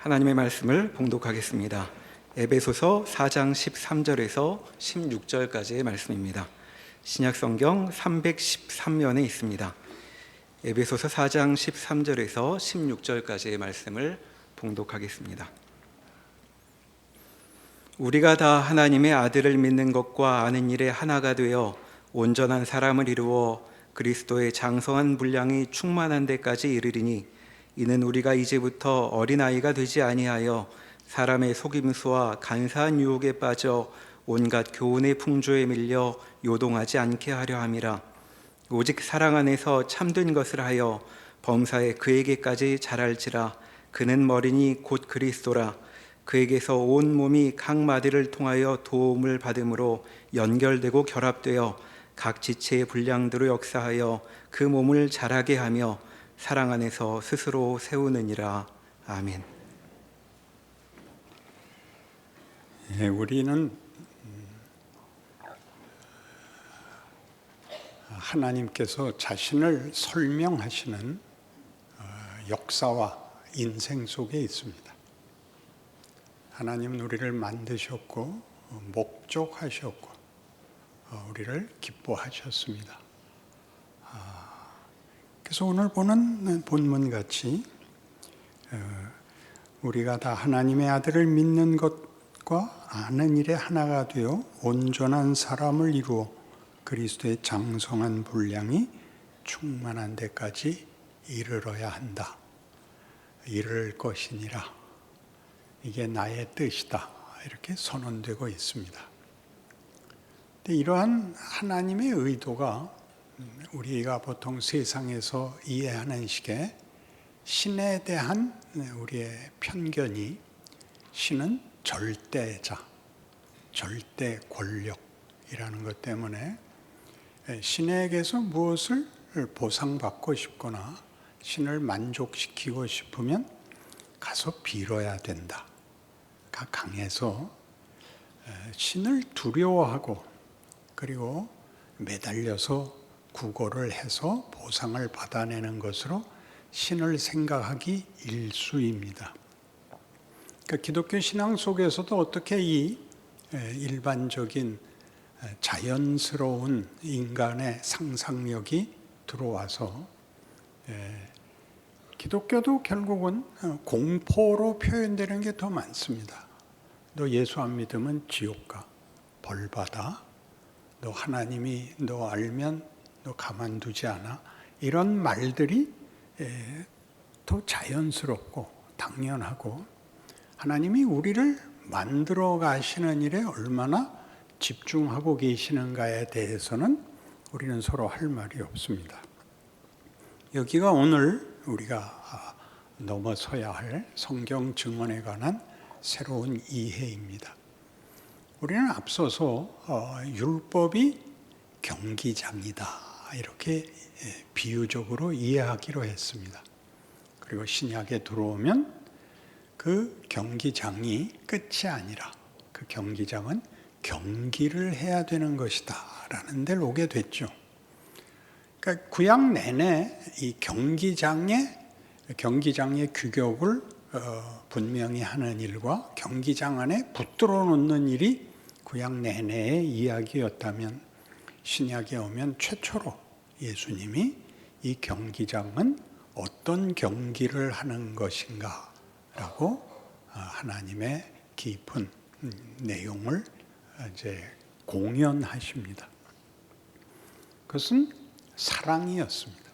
하나님의 말씀을 봉독하겠습니다. 에베소서 4장 13절에서 16절까지의 말씀입니다. 신약성경 313면에 있습니다. 에베소서 4장 13절에서 16절까지의 말씀을 봉독하겠습니다. 우리가 다 하나님의 아들을 믿는 것과 아는 일에 하나가 되어 온전한 사람을 이루어 그리스도의 장성한 분량이 충만한 데까지 이르리니 이는 우리가 이제부터 어린아이가 되지 아니하여 사람의 속임수와 간사한 유혹에 빠져 온갖 교훈의 풍조에 밀려 요동하지 않게 하려 함이라. 오직 사랑 안에서 참된 것을 하여 범사에 그에게까지 자랄지라. 그는 머리니 곧 그리스도라. 그에게서 온 몸이 각 마디를 통하여 도움을 받음으로 연결되고 결합되어 각 지체의 분량대로 역사하여 그 몸을 자라게 하며 사랑 안에서 스스로 세우느니라. 아멘. 우리는 하나님께서 자신을 설명하시는 역사와 인생 속에 있습니다. 하나님은 우리를 만드셨고 목적하셨고 우리를 기뻐하셨습니다. 그래서 오늘 보는 본문같이 우리가 다 하나님의 아들을 믿는 것과 아는 일에 하나가 되어 온전한 사람을 이루어 그리스도의 장성한 분량이 충만한 데까지 이르러야 한다. 이를 것이니라. 이게 나의 뜻이다. 이렇게 선언되고 있습니다. 근데 이러한 하나님의 의도가 우리가 보통 세상에서 이해하는 식의 신에 대한 우리의 편견이 신은 절대자, 절대 권력이라는 것 때문에 신에게서 무엇을 보상받고 싶거나 신을 만족시키고 싶으면 가서 빌어야 된다. 강해서 신을 두려워하고 그리고 매달려서 구걸을 해서 보상을 받아내는 것으로 신을 생각하기 일쑤입니다. 그러니까 기독교 신앙 속에서도 어떻게 이 일반적인 자연스러운 인간의 상상력이 들어와서 기독교도 결국은 공포로 표현되는 게 더 많습니다. 너 예수 안 믿으면 지옥 가, 벌 받아. 너 하나님이 너 알면 너 가만두지 않아. 이런 말들이 더 자연스럽고 당연하고 하나님이 우리를 만들어 가시는 일에 얼마나 집중하고 계시는가에 대해서는 우리는 서로 할 말이 없습니다. 여기가 오늘 우리가 넘어서야 할 성경 증언에 관한 새로운 이해입니다. 우리는 앞서서 율법이 경기장이다 이렇게 비유적으로 이해하기로 했습니다. 그리고 신약에 들어오면 그 경기장이 끝이 아니라 그 경기장은 경기를 해야 되는 것이다 라는 데를 오게 됐죠. 그러니까 구약 내내 이 경기장의 규격을 분명히 하는 일과 경기장 안에 붙들어 놓는 일이 구약 내내의 이야기였다면 신약에 오면 최초로 예수님이 이 경기장은 어떤 경기를 하는 것인가 라고 하나님의 깊은 내용을 이제 공연하십니다. 그것은 사랑이었습니다.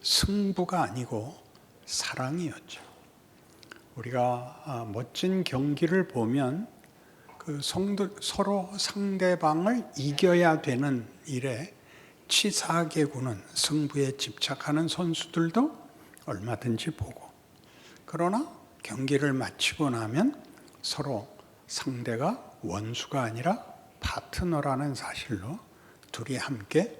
승부가 아니고 사랑이었죠. 우리가 멋진 경기를 보면 그 서로 상대방을 이겨야 되는 일에 치사하게 구는 승부에 집착하는 선수들도 얼마든지 보고 그러나 경기를 마치고 나면 서로 상대가 원수가 아니라 파트너라는 사실로 둘이 함께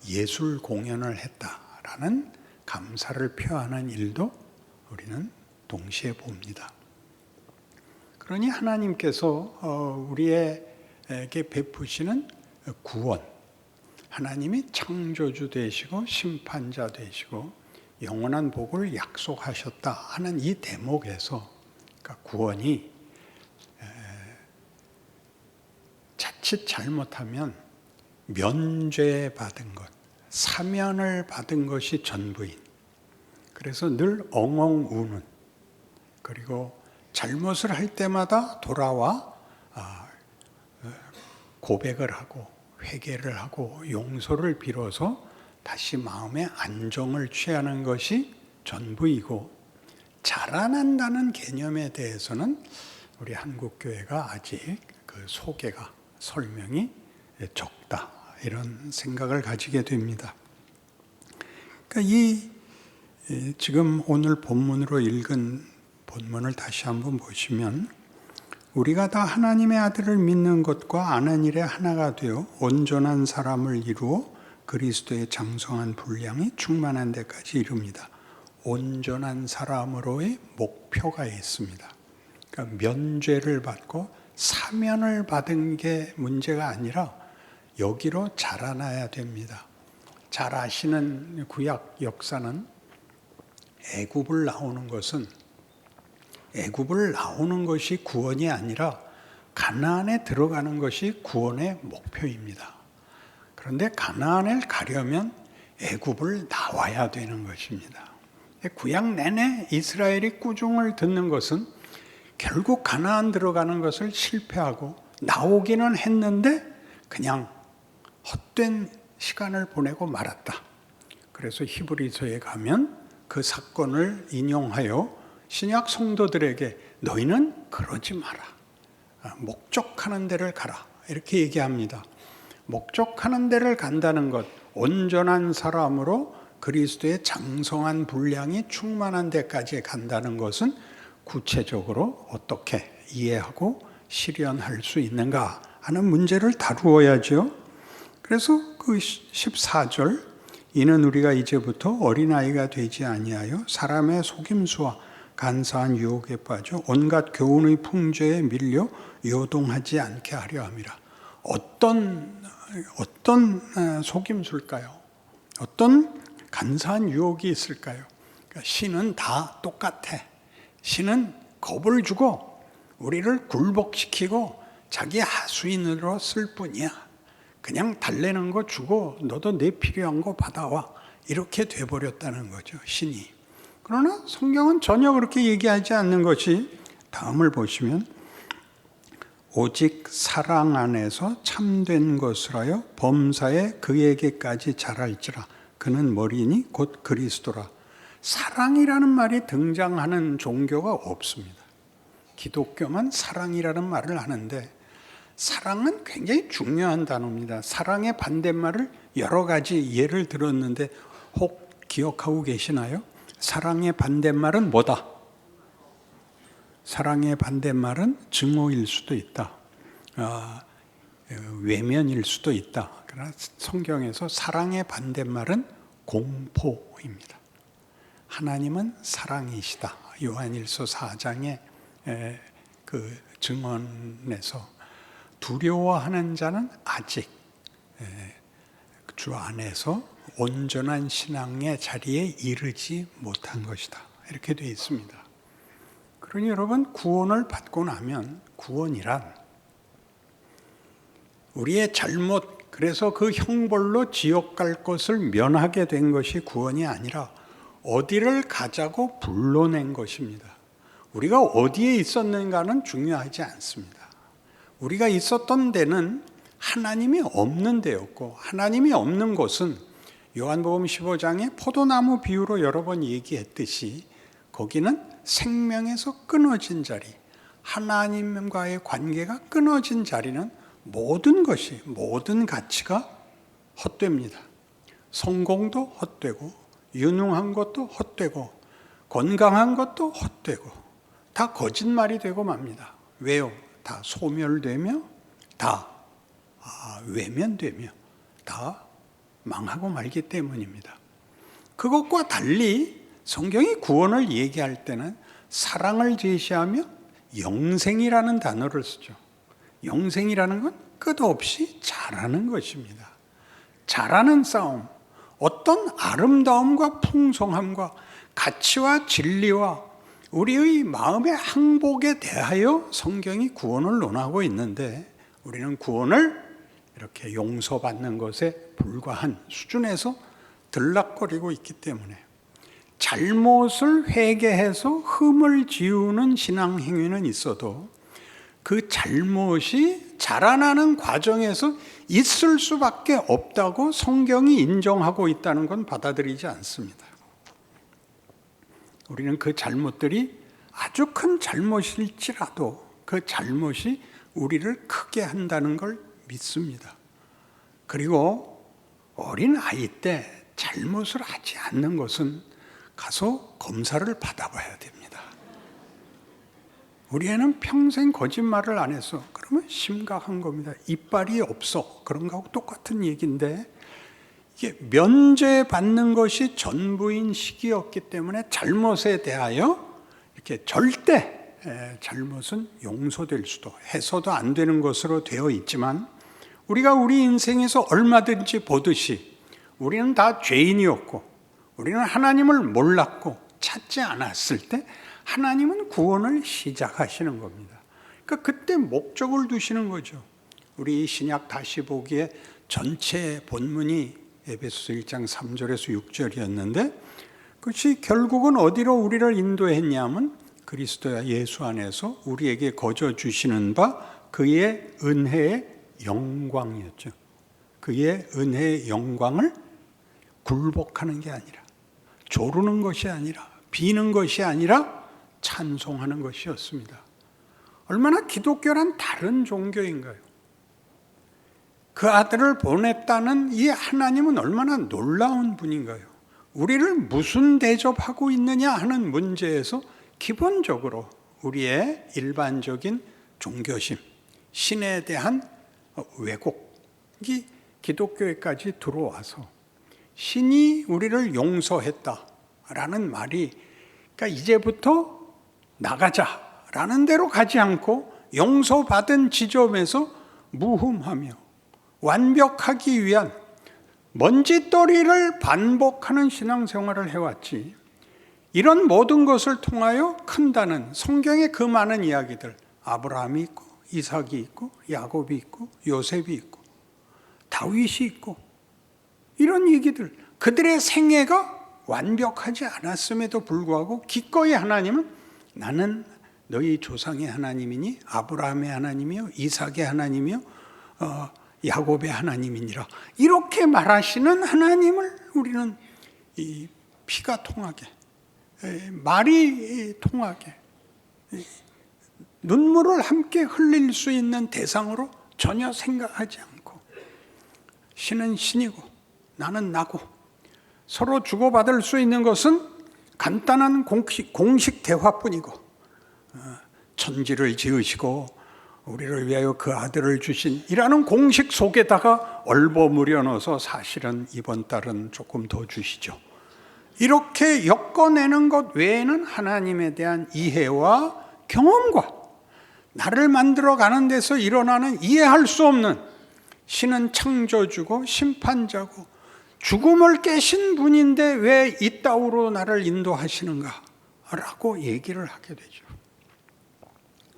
예술 공연을 했다라는 감사를 표하는 일도 우리는 동시에 봅니다. 그러니 하나님께서 우리에게 베푸시는 구원, 하나님이 창조주 되시고 심판자 되시고 영원한 복을 약속하셨다 하는 이 대목에서 그러니까 구원이 자칫 잘못하면 면죄받은 것, 사면을 받은 것이 전부인. 그래서 늘 엉엉 우는, 그리고 잘못을 할 때마다 돌아와 고백을 하고 회개를 하고 용서를 빌어서 다시 마음의 안정을 취하는 것이 전부이고, 자라난다는 개념에 대해서는 우리 한국교회가 아직 그 소개가, 설명이 적다, 이런 생각을 가지게 됩니다. 그러니까 지금 오늘 본문으로 읽은 본문을 다시 한번 보시면, 우리가 다 하나님의 아들을 믿는 것과 아는 일에 하나가 되어 온전한 사람을 이루어 그리스도의 장성한 분량이 충만한 데까지 이릅니다. 온전한 사람으로의 목표가 있습니다. 그러니까 면죄를 받고 사면을 받은 게 문제가 아니라 여기로 자라나야 됩니다. 잘 아시는 구약 역사는 애굽을 나오는 것이 구원이 아니라 가나안에 들어가는 것이 구원의 목표입니다. 그런데 가나안을 가려면 애굽을 나와야 되는 것입니다. 구약 내내 이스라엘이 꾸중을 듣는 것은 결국 가나안 들어가는 것을 실패하고 나오기는 했는데 그냥 헛된 시간을 보내고 말았다. 그래서 히브리서에 가면 그 사건을 인용하여 신약 성도들에게 너희는 그러지 마라. 목적하는 데를 가라. 이렇게 얘기합니다. 목적하는 데를 간다는 것, 온전한 사람으로 그리스도의 장성한 분량이 충만한 데까지 간다는 것은 구체적으로 어떻게 이해하고 실현할 수 있는가 하는 문제를 다루어야죠. 그래서 그 14절, 이는 우리가 이제부터 어린아이가 되지 아니하여 사람의 속임수와 간사한 유혹에 빠져 온갖 교훈의 풍조에 밀려 요동하지 않게 하려 함이라. 어떤 속임수일까요? 어떤 간사한 유혹이 있을까요? 그러니까 신은 다 똑같아. 신은 겁을 주고 우리를 굴복시키고 자기 하수인으로 쓸 뿐이야. 그냥 달래는 거 주고 너도 내 필요한 거 받아와. 이렇게 돼버렸다는 거죠, 신이. 그러나 성경은 전혀 그렇게 얘기하지 않는 것이, 다음을 보시면 오직 사랑 안에서 참된 것을 하여 범사에 그에게까지 자랄지라. 그는 머리니 곧 그리스도라. 사랑이라는 말이 등장하는 종교가 없습니다. 기독교만 사랑이라는 말을 하는데, 사랑은 굉장히 중요한 단어입니다. 사랑의 반대말을 여러 가지 예를 들었는데 혹 기억하고 계시나요? 사랑의 반대말은 뭐다? 사랑의 반대말은 증오일 수도 있다. 외면일 수도 있다. 그러나 성경에서 사랑의 반대말은 공포입니다. 하나님은 사랑이시다. 요한일서 4장의 그 증언에서 두려워하는 자는 아직 주 안에서 온전한 신앙의 자리에 이르지 못한 것이다. 이렇게 되어 있습니다. 그러니 여러분, 구원을 받고 나면 구원이란 우리의 잘못, 그래서 그 형벌로 지옥 갈 것을 면하게 된 것이 구원이 아니라 어디를 가자고 불러낸 것입니다. 우리가 어디에 있었는가는 중요하지 않습니다. 우리가 있었던 데는 하나님이 없는 데였고, 하나님이 없는 곳은 요한복음 15장에 포도나무 비유로 여러 번 얘기했듯이 거기는 생명에서 끊어진 자리, 하나님과의 관계가 끊어진 자리는 모든 것이, 모든 가치가 헛됩니다. 성공도 헛되고, 유능한 것도 헛되고, 건강한 것도 헛되고, 다 거짓말이 되고 맙니다. 왜요? 다 소멸되며, 다 외면되며, 다 망하고 말기 때문입니다. 그것과 달리 성경이 구원을 얘기할 때는 사랑을 제시하며 영생이라는 단어를 쓰죠. 영생이라는 건 끝없이 자라는 것입니다. 자라는 싸움, 어떤 아름다움과 풍성함과 가치와 진리와 우리의 마음의 항복에 대하여 성경이 구원을 논하고 있는데 우리는 구원을 이렇게 용서받는 것에 불과한 수준에서 들락거리고 있기 때문에 잘못을 회개해서 흠을 지우는 신앙 행위는 있어도 그 잘못이 자라나는 과정에서 있을 수밖에 없다고 성경이 인정하고 있다는 건 받아들이지 않습니다. 우리는 그 잘못들이 아주 큰 잘못일지라도 그 잘못이 우리를 크게 한다는 걸 믿습니다. 그리고 어린 아이 때 잘못을 하지 않는 것은 가서 검사를 받아봐야 됩니다. 우리 애는 평생 거짓말을 안 했어. 그러면 심각한 겁니다. 이빨이 없어. 그런 거하고 똑같은 얘기인데 이게 면죄받는 것이 전부인 시기였기 때문에 잘못에 대하여 이렇게 절대 잘못은 용서될 수도 해서도 안 되는 것으로 되어 있지만 우리가 우리 인생에서 얼마든지 보듯이 우리는 다 죄인이었고 우리는 하나님을 몰랐고 찾지 않았을 때 하나님은 구원을 시작하시는 겁니다. 그러니까 그때 목적을 두시는 거죠. 우리 신약 다시 보기에 전체 본문이 에베소서 1장 3절에서 6절이었는데 그것이 결국은 어디로 우리를 인도했냐면 그리스도 예수 안에서 우리에게 거저 주시는 바 그의 은혜의 영광이었죠. 그의 은혜의 영광을 굴복하는 게 아니라 조르는 것이 아니라 비는 것이 아니라 찬송하는 것이었습니다. 얼마나 기독교란 다른 종교인가요? 그 아들을 보냈다는 이 하나님은 얼마나 놀라운 분인가요? 우리를 무슨 대접하고 있느냐 하는 문제에서 기본적으로 우리의 일반적인 종교심, 신에 대한 왜곡이 기독교에까지 들어와서 신이 우리를 용서했다라는 말이 그러니까 이제부터 나가자라는 대로 가지 않고 용서받은 지점에서 무흠하며 완벽하기 위한 먼지떨이를 반복하는 신앙생활을 해왔지 이런 모든 것을 통하여 큰다는 성경의 그 많은 이야기들 아브라함이 있고 이삭이 있고 야곱이 있고 요셉이 있고 다윗이 있고 이런 얘기들 그들의 생애가 완벽하지 않았음에도 불구하고 기꺼이 하나님은 나는 너희 조상의 하나님이니 아브라함의 하나님이요 이삭의 하나님이요 야곱의 하나님이니라 이렇게 말하시는 하나님을 우리는 이 피가 통하게 말이 통하게 눈물을 함께 흘릴 수 있는 대상으로 전혀 생각하지 않고 신은 신이고 나는 나고 서로 주고받을 수 있는 것은 간단한 공식 대화뿐이고 천지를 지으시고 우리를 위하여 그 아들을 주신 이라는 공식 속에다가 얼버무려 넣어서 사실은 이번 달은 조금 더 주시죠. 이렇게 엮어내는 것 외에는 하나님에 대한 이해와 경험과 나를 만들어 가는 데서 일어나는 이해할 수 없는 신은 창조주고 심판자고 죽음을 깨신 분인데 왜 이따위로 나를 인도하시는가 라고 얘기를 하게 되죠.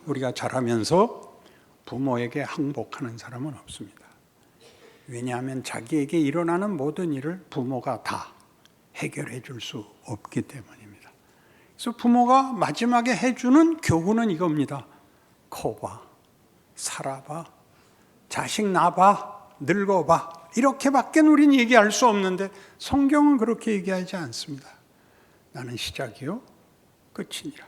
우리가 자라면서 부모에게 항복하는 사람은 없습니다. 왜냐하면 자기에게 일어나는 모든 일을 부모가 다 해결해 줄 수 없기 때문입니다. 그래서 부모가 마지막에 해주는 교훈은 이겁니다. 커봐, 살아봐, 자식 낳아봐, 늙어봐 이렇게밖에 우린 얘기할 수 없는데 성경은 그렇게 얘기하지 않습니다. 나는 시작이요 끝이니라.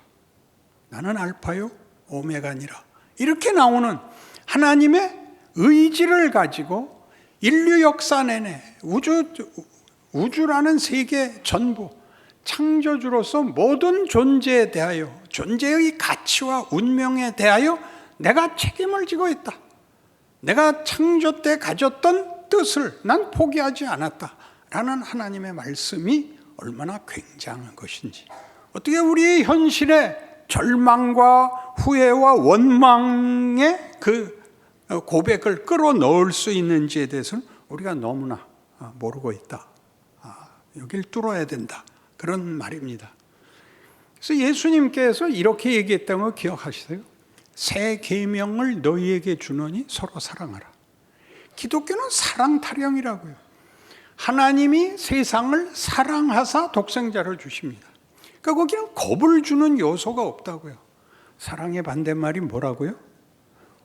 나는 알파요 오메가니라. 이렇게 나오는 하나님의 의지를 가지고 인류 역사 내내 우주라는 세계 전부 창조주로서 모든 존재에 대하여 존재의 가치와 운명에 대하여 내가 책임을 지고 있다. 내가 창조 때 가졌던 뜻을 난 포기하지 않았다. 라는 하나님의 말씀이 얼마나 굉장한 것인지 어떻게 우리의 현실에 절망과 후회와 원망의 그 고백을 끌어넣을 수 있는지에 대해서는 우리가 너무나 모르고 있다. 여길 뚫어야 된다. 그런 말입니다. 그래서 예수님께서 이렇게 얘기했다는 거 기억하시세요? 새 계명을 너희에게 주노니 서로 사랑하라. 기독교는 사랑 타령이라고요. 하나님이 세상을 사랑하사 독생자를 주십니다. 그러니까 거기는 겁을 주는 요소가 없다고요. 사랑의 반대말이 뭐라고요?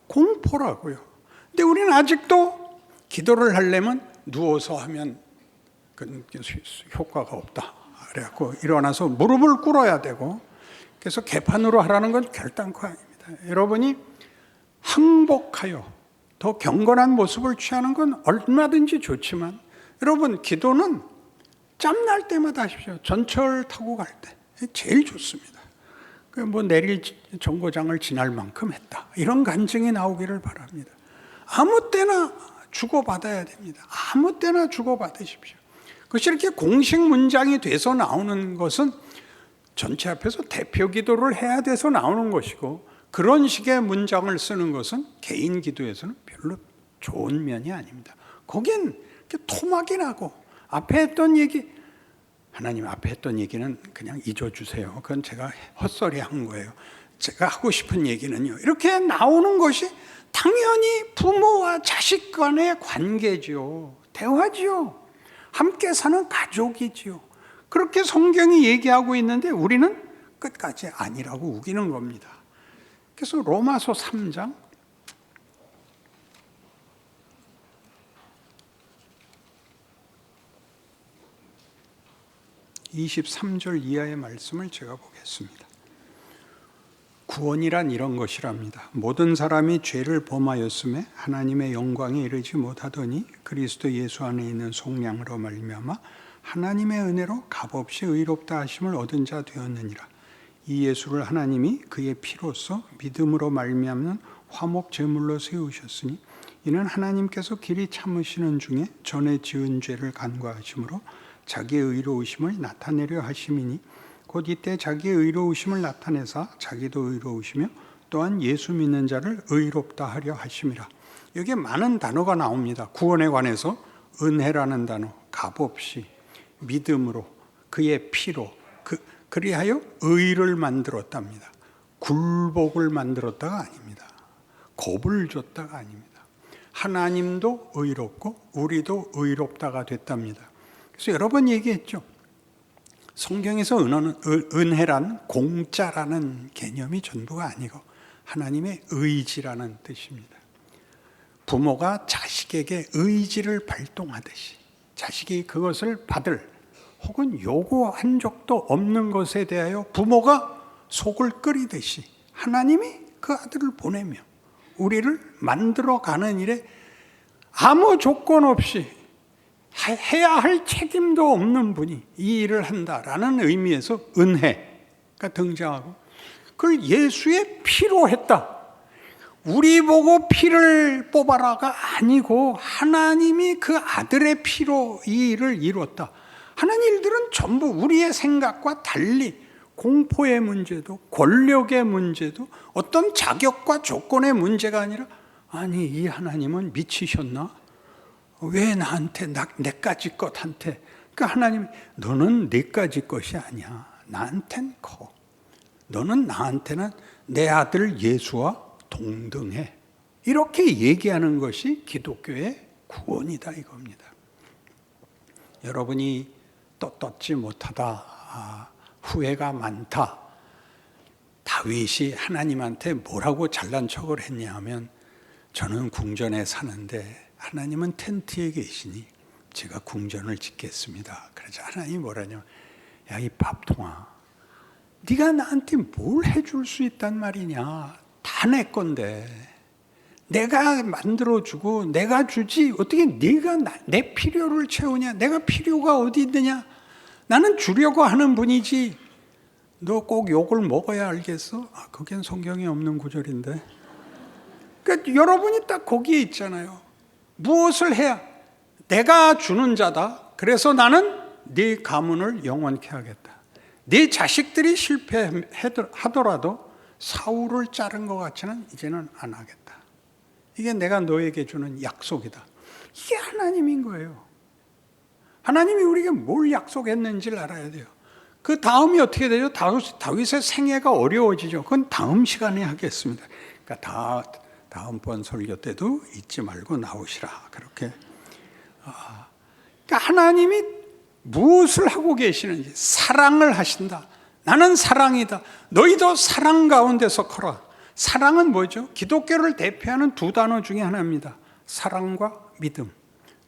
공포라고요. 근데 우리는 아직도 기도를 하려면 누워서 하면 효과가 없다. 그래갖고 일어나서 무릎을 꿇어야 되고, 그래서 개판으로 하라는 건 결단코 아닙니다. 여러분이 항복하여 더 경건한 모습을 취하는 건 얼마든지 좋지만, 여러분 기도는 짬날 때마다 하십시오. 전철 타고 갈 때 제일 좋습니다. 뭐 내릴 정거장을 지날 만큼 했다, 이런 간증이 나오기를 바랍니다. 아무 때나 주고받아야 됩니다. 아무 때나 주고받으십시오. 그것이 이렇게 공식 문장이 돼서 나오는 것은 전체 앞에서 대표 기도를 해야 돼서 나오는 것이고, 그런 식의 문장을 쓰는 것은 개인 기도에서는 별로 좋은 면이 아닙니다. 거긴 이렇게 토막이 나고, 앞에 했던 얘기, 하나님 앞에 했던 얘기는 그냥 잊어주세요. 그건 제가 헛소리 한 거예요. 제가 하고 싶은 얘기는요, 이렇게 나오는 것이 당연히 부모와 자식 간의 관계지요. 대화지요. 함께 사는 가족이지요. 그렇게 성경이 얘기하고 있는데 우리는 끝까지 아니라고 우기는 겁니다. 그래서 로마서 3장 23절 이하의 말씀을 제가 보겠습니다. 구원이란 이런 것이랍니다. 모든 사람이 죄를 범하였음에 하나님의 영광에 이르지 못하더니 그리스도 예수 안에 있는 속량으로 말미암아 하나님의 은혜로 값없이 의롭다 하심을 얻은 자 되었느니라. 이 예수를 하나님이 그의 피로써 믿음으로 말미암는 화목 제물로 세우셨으니 이는 하나님께서 길이 참으시는 중에 전에 지은 죄를 간과하심으로 자기의 의로우심을 나타내려 하심이니 곧 이때 자기의 의로우심을 나타내사 자기도 의로우시며 또한 예수 믿는 자를 의롭다 하려 하심이라. 여기에 많은 단어가 나옵니다. 구원에 관해서 은혜라는 단어, 값없이, 믿음으로, 그의 피로, 그리하여 의를 만들었답니다. 굴복을 만들었다가 아닙니다. 겁을 줬다가 아닙니다. 하나님도 의롭고 우리도 의롭다가 됐답니다. 그래서 여러 번 얘기했죠. 성경에서 은혜란 공짜라는 개념이 전부가 아니고 하나님의 의지라는 뜻입니다. 부모가 자식에게 의지를 발동하듯이 자식이 그것을 받을 혹은 요구한 적도 없는 것에 대하여 부모가 속을 끓이듯이 하나님이 그 아들을 보내며 우리를 만들어가는 일에 아무 조건 없이 해야 할 책임도 없는 분이 이 일을 한다라는 의미에서 은혜가 등장하고, 그걸 예수의 피로 했다. 우리 보고 피를 뽑아라가 아니고 하나님이 그 아들의 피로 이 일을 이뤘다. 하는 일들은 전부 우리의 생각과 달리 공포의 문제도 권력의 문제도 어떤 자격과 조건의 문제가 아니라, 아니 이 하나님은 미치셨나? 왜 나한테 내까지 것한테? 그러니까 하나님이 너는 내까지 것이 아니야. 나한텐 커. 너는 나한테는 내 아들 예수와 동등해. 이렇게 얘기하는 것이 기독교의 구원이다 이겁니다. 여러분이 떳떳지 못하다, 후회가 많다, 다윗이 하나님한테 뭐라고 잘난 척을 했냐 하면, 저는 궁전에 사는데 하나님은 텐트에 계시니 제가 궁전을 짓겠습니다. 그래서 하나님이 뭐라냐면, 야 이 밥통아, 네가 나한테 뭘 해줄 수 있단 말이냐. 다 내 건데 내가 만들어주고 내가 주지 어떻게 네가 내 필요를 채우냐. 내가 필요가 어디 있느냐. 나는 주려고 하는 분이지 너 꼭 욕을 먹어야 알겠어? 그건 성경에 없는 구절인데. 그러니까 여러분이 딱 거기에 있잖아요. 무엇을 해야? 내가 주는 자다. 그래서 나는 네 가문을 영원케 하겠다. 네 자식들이 실패하더라도 사울을 자른 것 같이는 이제는 안 하겠다. 이게 내가 너에게 주는 약속이다. 이게 하나님인 거예요. 하나님이 우리에게 뭘 약속했는지를 알아야 돼요. 그 다음이 어떻게 되죠? 다윗의 생애가 어려워지죠. 그건 다음 시간에 하겠습니다. 그러니까 다음번 설교 때도 잊지 말고 나오시라. 그렇게. 그러니까 하나님이 무엇을 하고 계시는지 사랑을 하신다. 나는 사랑이다. 너희도 사랑 가운데서 커라. 사랑은 뭐죠? 기독교를 대표하는 두 단어 중에 하나입니다. 사랑과 믿음.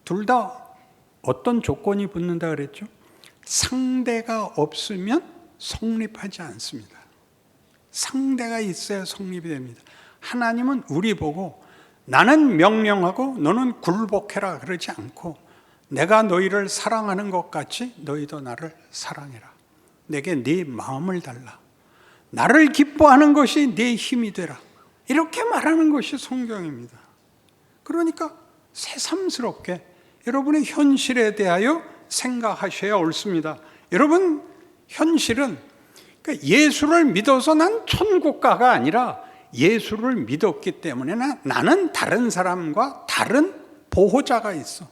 둘 다 어떤 조건이 붙는다 그랬죠? 상대가 없으면 성립하지 않습니다. 상대가 있어야 성립이 됩니다. 하나님은 우리 보고 나는 명령하고 너는 굴복해라 그러지 않고 내가 너희를 사랑하는 것 같이 너희도 나를 사랑해라. 내게 네 마음을 달라. 나를 기뻐하는 것이 네 힘이 되라. 이렇게 말하는 것이 성경입니다. 그러니까 새삼스럽게 여러분의 현실에 대하여 생각하셔야 옳습니다. 여러분, 현실은 그러니까 예수를 믿어서 난 천국가가 아니라 예수를 믿었기 때문에 나는 다른 사람과 다른 보호자가 있어.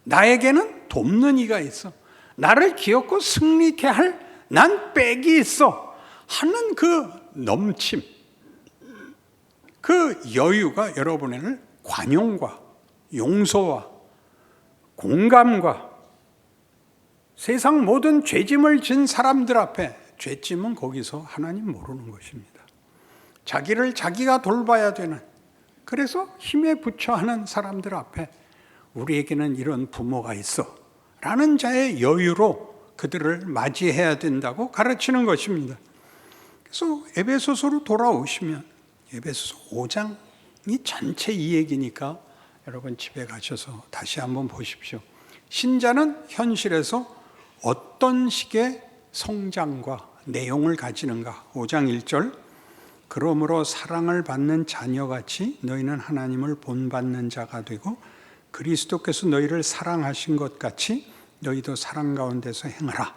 나에게는 돕는 이가 있어. 나를 기업고 승리케 할 난 백이 있어 하는 그 넘침, 그 여유가 여러분을 관용과 용서와 공감과 세상 모든 죄짐을 진 사람들 앞에, 죄짐은 거기서 하나님 모르는 것입니다. 자기를 자기가 돌봐야 되는, 그래서 힘에 부처하는 사람들 앞에 우리에게는 이런 부모가 있어 라는 자의 여유로 그들을 맞이해야 된다고 가르치는 것입니다. 그래서 에베소서로 돌아오시면 에베소서 5장이 전체 이 얘기니까 여러분 집에 가셔서 다시 한번 보십시오. 신자는 현실에서 어떤 식의 성장과 내용을 가지는가. 5장 1절, 그러므로 사랑을 받는 자녀같이 너희는 하나님을 본받는 자가 되고 그리스도께서 너희를 사랑하신 것 같이 너희도 사랑 가운데서 행하라.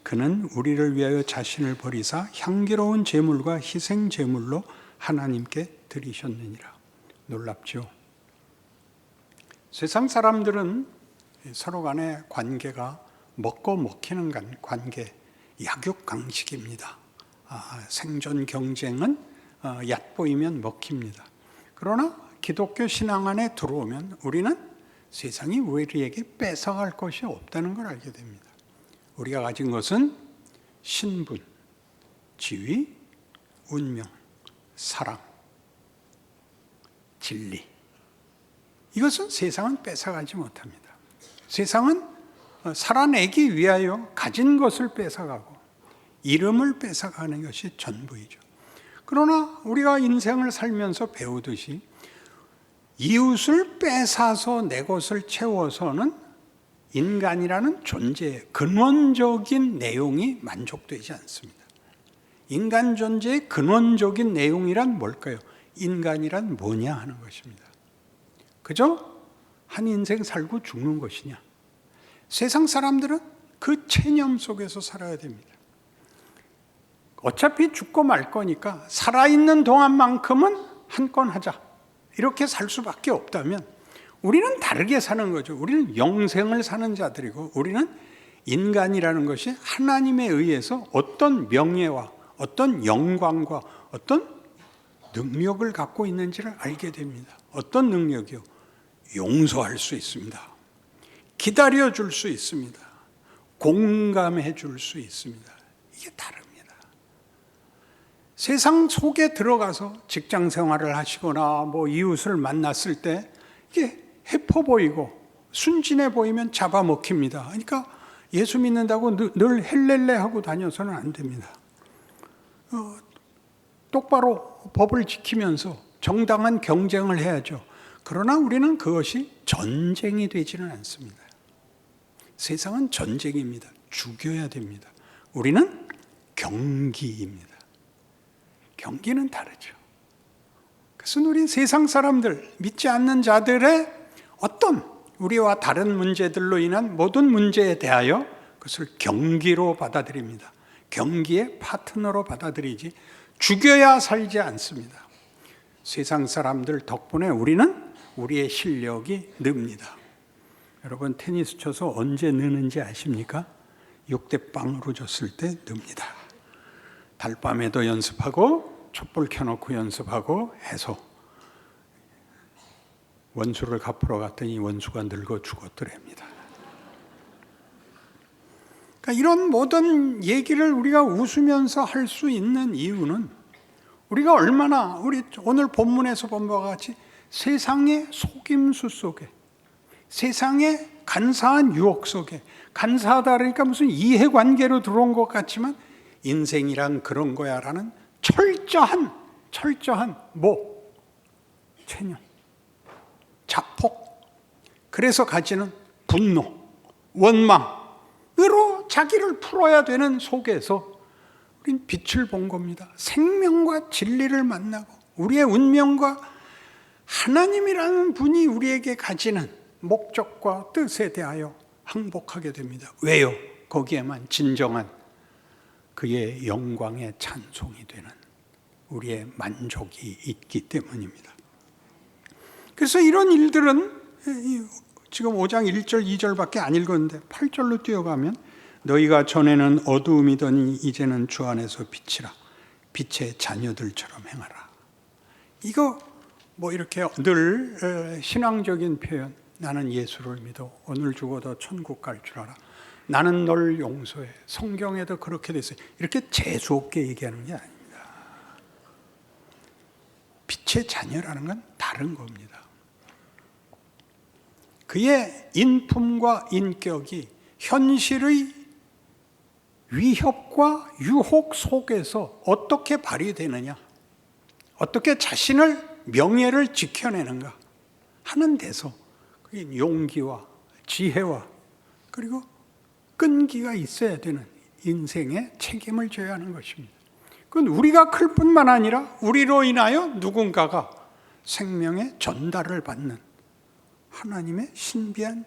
그는 우리를 위하여 자신을 버리사 향기로운 제물과 희생 제물로 하나님께 드리셨느니라. 놀랍죠? 세상 사람들은 서로 간의 관계가 먹고 먹히는 관계, 약육강식입니다. 생존 경쟁은 얕보이면 먹힙니다. 그러나 기독교 신앙 안에 들어오면 우리는 세상이 우리에게 뺏어갈 것이 없다는 걸 알게 됩니다. 우리가 가진 것은 신분, 지위, 운명, 사랑, 진리. 이것은 세상은 뺏어가지 못합니다. 세상은 살아내기 위하여 가진 것을 뺏어가고 이름을 뺏어가는 것이 전부이죠. 그러나 우리가 인생을 살면서 배우듯이 이웃을 뺏어서 내 것을 채워서는 인간이라는 존재의 근원적인 내용이 만족되지 않습니다. 인간 존재의 근원적인 내용이란 뭘까요? 인간이란 뭐냐 하는 것입니다. 그저 한 인생 살고 죽는 것이냐? 세상 사람들은 그 체념 속에서 살아야 됩니다. 어차피 죽고 말 거니까 살아있는 동안만큼은 한 건 하자. 이렇게 살 수밖에 없다면 우리는 다르게 사는 거죠. 우리는 영생을 사는 자들이고 우리는 인간이라는 것이 하나님에 의해서 어떤 명예와 어떤 영광과 어떤 능력을 갖고 있는지를 알게 됩니다. 어떤 능력이요? 용서할 수 있습니다. 기다려줄 수 있습니다. 공감해 줄 수 있습니다. 이게 다릅니다. 세상 속에 들어가서 직장 생활을 하시거나 이웃을 만났을 때 이게 해퍼 보이고 순진해 보이면 잡아먹힙니다. 그러니까 예수 믿는다고 늘 헬렐레 하고 다녀서는 안 됩니다. 똑바로 법을 지키면서 정당한 경쟁을 해야죠. 그러나 우리는 그것이 전쟁이 되지는 않습니다. 세상은 전쟁입니다. 죽여야 됩니다. 우리는 경기입니다. 경기는 다르죠. 그래서 우리 세상 사람들, 믿지 않는 자들의 어떤 우리와 다른 문제들로 인한 모든 문제에 대하여 그것을 경기로 받아들입니다. 경기의 파트너로 받아들이지 죽여야 살지 않습니다. 세상 사람들 덕분에 우리는 우리의 실력이 늡니다. 여러분 테니스 쳐서 언제 느는지 아십니까? 6대 빵으로 줬을 때 늡니다. 달밤에도 연습하고 촛불 켜놓고 연습하고 해서 원수를 갚으러 갔더니 원수가 늙어 죽었더랍니다. 그러니까 이런 모든 얘기를 우리가 웃으면서 할 수 있는 이유는 우리가 얼마나 우리 오늘 본문에서 본 바와 같이 세상의 속임수 속에, 세상의 간사한 유혹 속에, 간사하다 그러니까 무슨 이해관계로 들어온 것 같지만 인생이란 그런 거야 라는 철저한 체념, 자폭, 그래서 가지는 분노, 원망으로 자기를 풀어야 되는 속에서 우린 빛을 본 겁니다. 생명과 진리를 만나고 우리의 운명과 하나님이라는 분이 우리에게 가지는 목적과 뜻에 대하여 항복하게 됩니다. 왜요? 거기에만 진정한 그의 영광의 찬송이 되는 우리의 만족이 있기 때문입니다. 그래서 이런 일들은 지금 5장 1절 2절밖에 안 읽었는데 8절로 뛰어가면 너희가 전에는 어두움이더니 이제는 주 안에서 빛이라 빛의 자녀들처럼 행하라. 이거 뭐 이렇게 늘 신앙적인 표현, 나는 예수를 믿어 오늘 죽어도 천국 갈 줄 알아, 나는 널 용서해, 성경에도 그렇게 됐어요, 이렇게 재수없게 얘기하는 게 아닙니다. 빛의 자녀라는 건 다른 겁니다. 그의 인품과 인격이 현실의 위협과 유혹 속에서 어떻게 발휘되느냐, 어떻게 자신을 명예를 지켜내는가 하는 데서 그게 용기와 지혜와 그리고 끈기가 있어야 되는 인생의 책임을 져야 하는 것입니다. 그건 우리가 클 뿐만 아니라 우리로 인하여 누군가가 생명의 전달을 받는 하나님의 신비한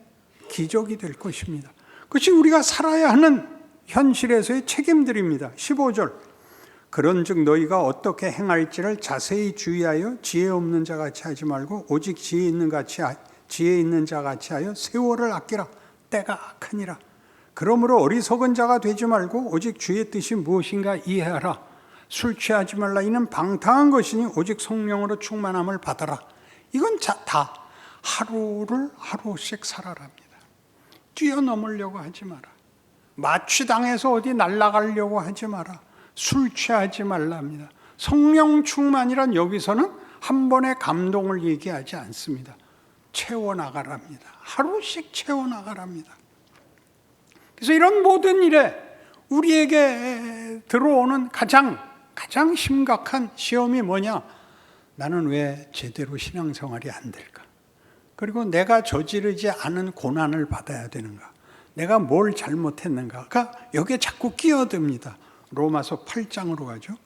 기적이 될 것입니다. 그것이 우리가 살아야 하는 현실에서의 책임들입니다. 15절 그런즉 너희가 어떻게 행할지를 자세히 주의하여 지혜 없는 자같이 하지 말고 오직 지혜 있는 자같이 하여 세월을 아끼라. 때가 악하니라. 그러므로 어리석은 자가 되지 말고 오직 주의 뜻이 무엇인가 이해하라. 술 취하지 말라. 이는 방탕한 것이니 오직 성령으로 충만함을 받아라. 이건 다 하루를 하루씩 살아랍니다. 뛰어넘으려고 하지 마라. 마취당해서 어디 날아가려고 하지 마라. 술 취하지 말랍니다. 성령 충만이란 여기서는 한 번의 감동을 얘기하지 않습니다. 채워나가랍니다. 하루씩 채워나가랍니다. 그래서 이런 모든 일에 우리에게 들어오는 가장 심각한 시험이 뭐냐? 나는 왜 제대로 신앙생활이 안 될까? 그리고 내가 저지르지 않은 고난을 받아야 되는가? 내가 뭘 잘못했는가가 여기에 자꾸 끼어듭니다. 로마서 8장으로 가죠.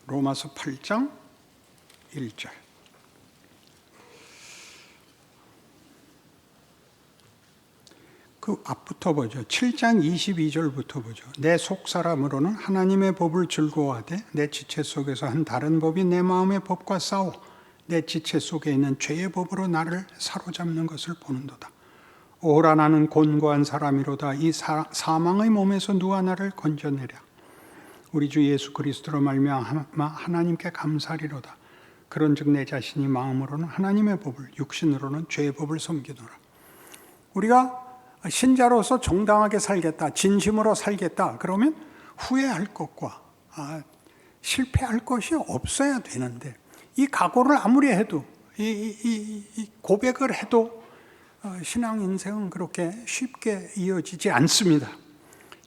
로마서 8장 1절. 그 앞부터 보죠. 7장 22절부터 보죠. 내 속사람으로는 하나님의 법을 즐거워하되 내 지체 속에서 한 다른 법이 내 마음의 법과 싸워 내 지체 속에 있는 죄의 법으로 나를 사로잡는 것을 보는도다. 오라 나는 곤고한 사람이로다. 이 사망의 몸에서 누가 나를 건져내랴. 우리 주 예수 그리스도로 말미암아 하나님께 감사리로다. 그런즉 내 자신이 마음으로는 하나님의 법을 육신으로는 죄의 법을 섬기노라. 우리가 신자로서 정당하게 살겠다, 진심으로 살겠다 그러면 후회할 것과 실패할 것이 없어야 되는데 이 각오를 아무리 해도 이 고백을 해도 신앙 인생은 그렇게 쉽게 이어지지 않습니다.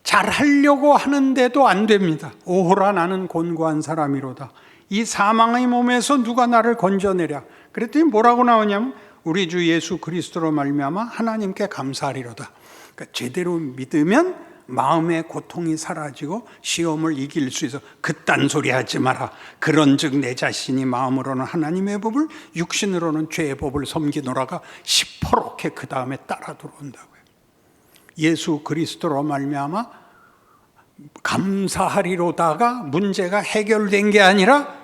잘하려고 하는데도 안 됩니다. 오호라 나는 곤고한 사람이로다. 이 사망의 몸에서 누가 나를 건져내랴. 그랬더니 뭐라고 나오냐면 우리 주 예수 그리스도로 말미암아 하나님께 감사하리로다. 그러니까 제대로 믿으면 마음의 고통이 사라지고 시험을 이길 수 있어. 그딴 소리 하지 마라. 그런즉 내 자신이 마음으로는 하나님의 법을 육신으로는 죄의 법을 섬기노라가 시퍼렇게 그 다음에 따라 들어온다고요. 예수 그리스도로 말미암아 감사하리로다가 문제가 해결된 게 아니라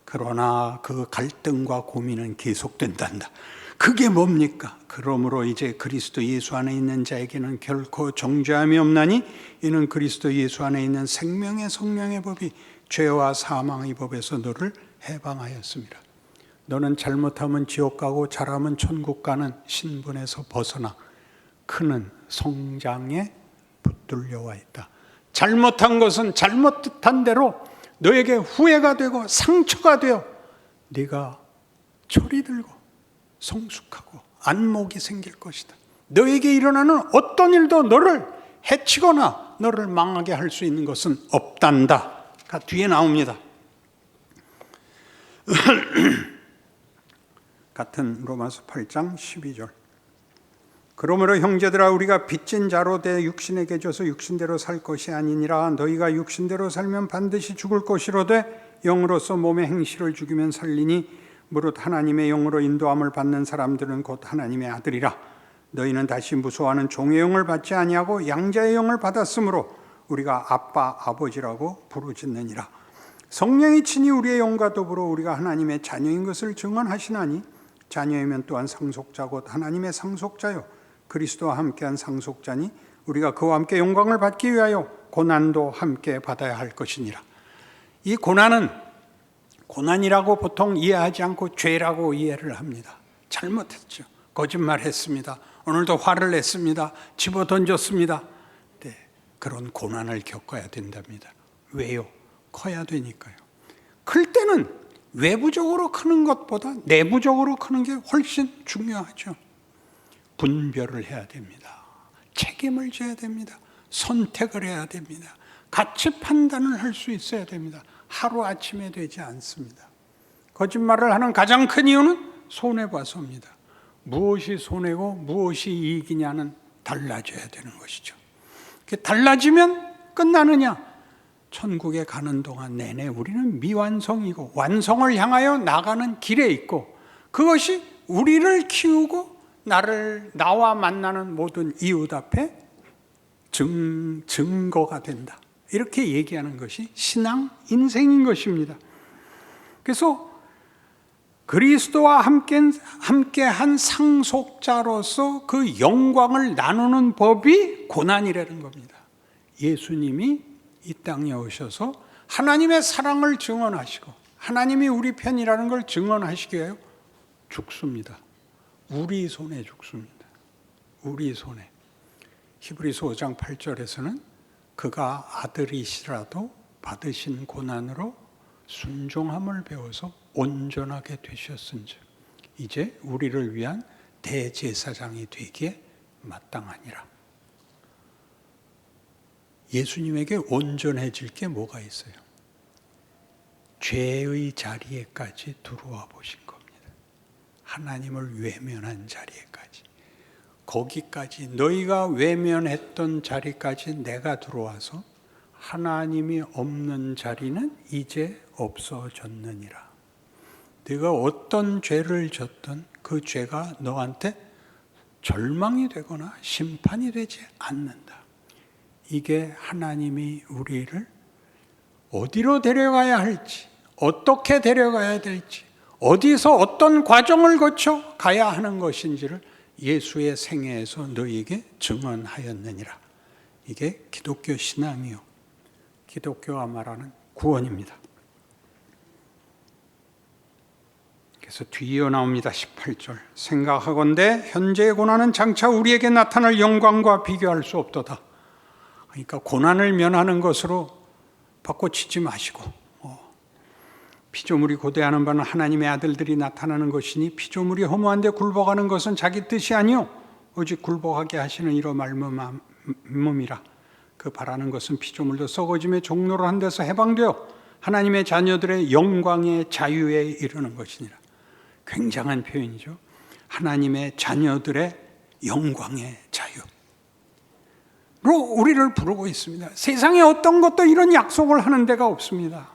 그러나 그 갈등과 고민은 계속된단다. 그게 뭡니까? 그러므로 이제 그리스도 예수 안에 있는 자에게는 결코 정죄함이 없나니 이는 그리스도 예수 안에 있는 생명의 성령의 법이 죄와 사망의 법에서 너를 해방하였습니다. 너는 잘못하면 지옥 가고 잘하면 천국 가는 신분에서 벗어나 크는 성장에 붙들려 와 있다. 잘못한 것은 잘못한 대로 너에게 후회가 되고 상처가 되어 네가 철이 들고 성숙하고 안목이 생길 것이다. 너에게 일어나는 어떤 일도 너를 해치거나 너를 망하게 할 수 있는 것은 없단다. 가 뒤에 나옵니다. 같은 로마서 8장 12절. 그러므로 형제들아 우리가 빚진 자로 돼 육신에게 줘서 육신대로 살 것이 아니니라. 너희가 육신대로 살면 반드시 죽을 것이로되 영으로서 몸의 행실을 죽이면 살리니 무릇 하나님의 영으로 인도함을 받는 사람들은 곧 하나님의 아들이라. 너희는 다시 무소하는 종의 영을 받지 아니하고 양자의 영을 받았으므로 우리가 아빠 아버지라고 부르짖느니라. 성령이 친히 우리의 영과 더불어 우리가 하나님의 자녀인 것을 증언하시나니 자녀이면 또한 상속자 곧 하나님의 상속자요 그리스도와 함께한 상속자니 우리가 그와 함께 영광을 받기 위하여 고난도 함께 받아야 할 것이니라. 이 고난이라고 보통 이해하지 않고 죄라고 이해를 합니다. 잘못했죠. 거짓말했습니다. 오늘도 화를 냈습니다. 집어 던졌습니다. 네, 그런 고난을 겪어야 된답니다. 왜요? 커야 되니까요. 클 때는 외부적으로 크는 것보다 내부적으로 크는 게 훨씬 중요하죠. 분별을 해야 됩니다. 책임을 져야 됩니다. 선택을 해야 됩니다. 가치 판단을 할 수 있어야 됩니다. 하루아침에 되지 않습니다. 거짓말을 하는 가장 큰 이유는 손해봐서입니다. 무엇이 손해고 무엇이 이익이냐는 달라져야 되는 것이죠. 달라지면 끝나느냐? 천국에 가는 동안 내내 우리는 미완성이고 완성을 향하여 나가는 길에 있고 그것이 우리를 키우고 나와 만나는 모든 이웃 앞에 증거가 된다. 이렇게 얘기하는 것이 신앙 인생인 것입니다. 그래서 그리스도와 함께한 상속자로서 그 영광을 나누는 법이 고난이라는 겁니다. 예수님이 이 땅에 오셔서 하나님의 사랑을 증언하시고 하나님이 우리 편이라는 걸 증언하시기 위하여 죽습니다. 우리 손에 죽습니다. 우리 손에. 히브리서 5장 8절에서는 그가 아들이시라도 받으신 고난으로 순종함을 배워서 온전하게 되셨은즉 이제 우리를 위한 대제사장이 되기에 마땅하니라. 예수님에게 온전해질 게 뭐가 있어요? 죄의 자리에까지 들어와 보신 겁니다. 하나님을 외면한 자리에까지. 거기까지 너희가 외면했던 자리까지 내가 들어와서 하나님이 없는 자리는 이제 없어졌느니라. 네가 어떤 죄를 졌든 그 죄가 너한테 절망이 되거나 심판이 되지 않는다. 이게 하나님이 우리를 어디로 데려가야 할지, 어떻게 데려가야 될지, 어디서 어떤 과정을 거쳐 가야 하는 것인지를 예수의 생애에서 너희에게 증언하였느니라. 이게 기독교 신앙이요, 기독교가 말하는 구원입니다. 그래서 뒤이어 나옵니다. 18절. 생각하건대 현재의 고난은 장차 우리에게 나타날 영광과 비교할 수 없도다. 그러니까 고난을 면하는 것으로 바꿔치지 마시고 피조물이 고대하는 바는 하나님의 아들들이 나타나는 것이니 피조물이 허무한데 굴복하는 것은 자기 뜻이 아니요 오직 굴복하게 하시는 이로 말미암음이라. 그 바라는 것은 피조물도 썩어짐의 종로로 한 데서 해방되어 하나님의 자녀들의 영광의 자유에 이르는 것이니라. 굉장한 표현이죠. 하나님의 자녀들의 영광의 자유. 로 우리를 부르고 있습니다. 세상에 어떤 것도 이런 약속을 하는 데가 없습니다.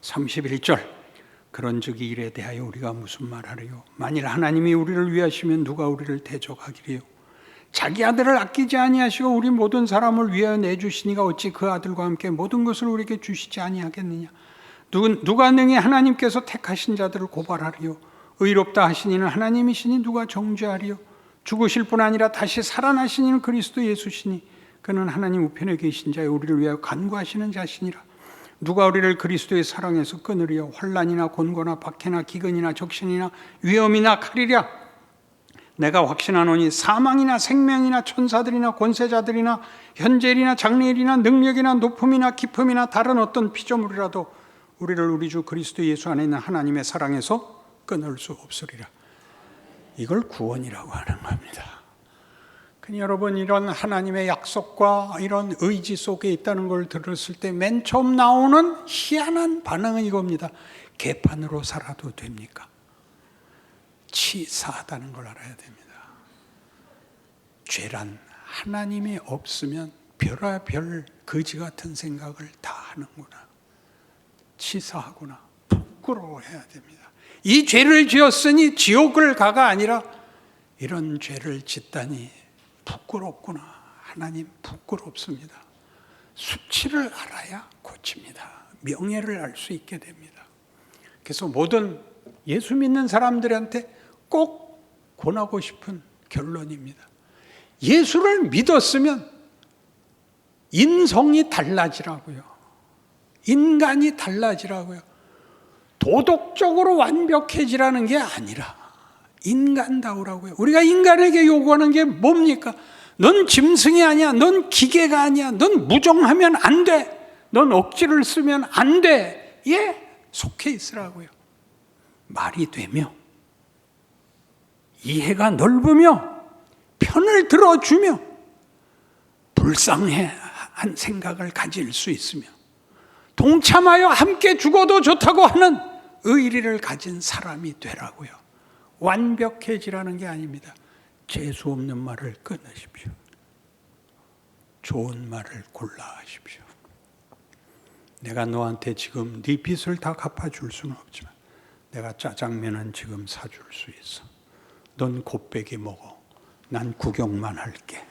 31절. 그런즉 이 일에 대하여 우리가 무슨 말하리요? 만일 하나님이 우리를 위하시면 누가 우리를 대적하기리요? 자기 아들을 아끼지 아니하시고 우리 모든 사람을 위하여 내주시니가 어찌 그 아들과 함께 모든 것을 우리에게 주시지 아니하겠느냐? 누가 능히 하나님께서 택하신 자들을 고발하리요? 의롭다 하신 이는 하나님이시니 누가 정죄하리요? 죽으실 뿐 아니라 다시 살아나신 이는 그리스도 예수시니 그는 하나님 우편에 계신 자여 우리를 위하여 간구하시는 자시니라. 누가 우리를 그리스도의 사랑에서 끊으리요? 환난이나 곤고나 박해나 기근이나 적신이나 위험이나 칼이랴. 내가 확신하노니 사망이나 생명이나 천사들이나 권세자들이나 현재일이나 장래일이나 능력이나 높음이나 깊음이나 다른 어떤 피조물이라도 우리를 우리 주 그리스도 예수 안에 있는 하나님의 사랑에서 끊을 수 없으리라. 이걸 구원이라고 하는 겁니다. 여러분, 이런 하나님의 약속과 이런 의지 속에 있다는 걸 들었을 때 맨 처음 나오는 희한한 반응은 이겁니다. 개판으로 살아도 됩니까? 치사하다는 걸 알아야 됩니다. 죄란 하나님이 없으면 별의별 거지 같은 생각을 다 하는구나. 치사하구나. 부끄러워해야 됩니다. 이 죄를 지었으니 지옥을 가가 아니라 이런 죄를 짓다니 부끄럽구나. 하나님 부끄럽습니다. 수치를 알아야 고칩니다. 명예를 알 수 있게 됩니다. 그래서 모든 예수 믿는 사람들한테 꼭 권하고 싶은 결론입니다. 예수를 믿었으면 인성이 달라지라고요. 인간이 달라지라고요. 도덕적으로 완벽해지라는 게 아니라 인간다우라고요. 우리가 인간에게 요구하는 게 뭡니까? 넌 짐승이 아니야. 넌 기계가 아니야. 넌 무정하면 안 돼. 넌 억지를 쓰면 안 돼. 예, 속해 있으라고요. 말이 되며 이해가 넓으며 편을 들어주며 불쌍한 생각을 가질 수 있으며 동참하여 함께 죽어도 좋다고 하는 의리를 가진 사람이 되라고요. 완벽해지라는 게 아닙니다. 재수 없는 말을 끊으십시오. 좋은 말을 골라 하십시오. 내가 너한테 지금 네 빚을 다 갚아줄 수는 없지만 내가 짜장면은 지금 사줄 수 있어. 넌 곱빼기 먹어. 난 구경만 할게.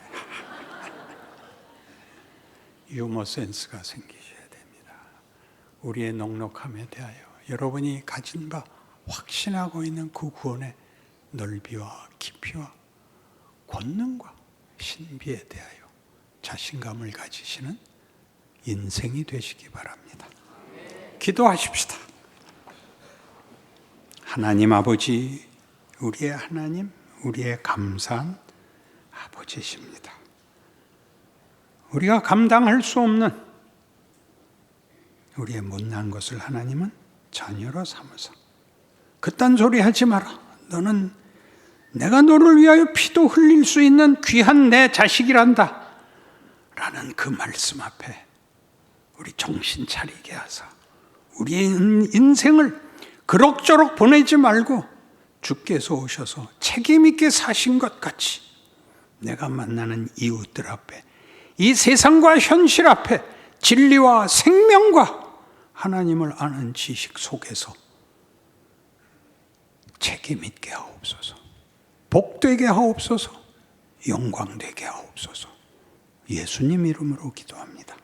유머 센스가 생기셔야 됩니다. 우리의 넉넉함에 대하여 여러분이 가진 바 확신하고 있는 그 구원의 넓이와 깊이와 권능과 신비에 대하여 자신감을 가지시는 인생이 되시기 바랍니다. 기도하십시다. 하나님 아버지, 우리의 하나님, 우리의 감사한 아버지십니다. 우리가 감당할 수 없는 우리의 못난 것을 하나님은 자녀로 삼으사 그딴 소리 하지 마라. 너는 내가 너를 위하여 피도 흘릴 수 있는 귀한 내 자식이란다 라는 그 말씀 앞에 우리 정신 차리게 하사 우리의 인생을 그럭저럭 보내지 말고 주께서 오셔서 책임 있게 사신 것 같이 내가 만나는 이웃들 앞에 이 세상과 현실 앞에 진리와 생명과 하나님을 아는 지식 속에서 책임 있게 하옵소서. 복되게 하옵소서. 영광되게 하옵소서. 예수님 이름으로 기도합니다.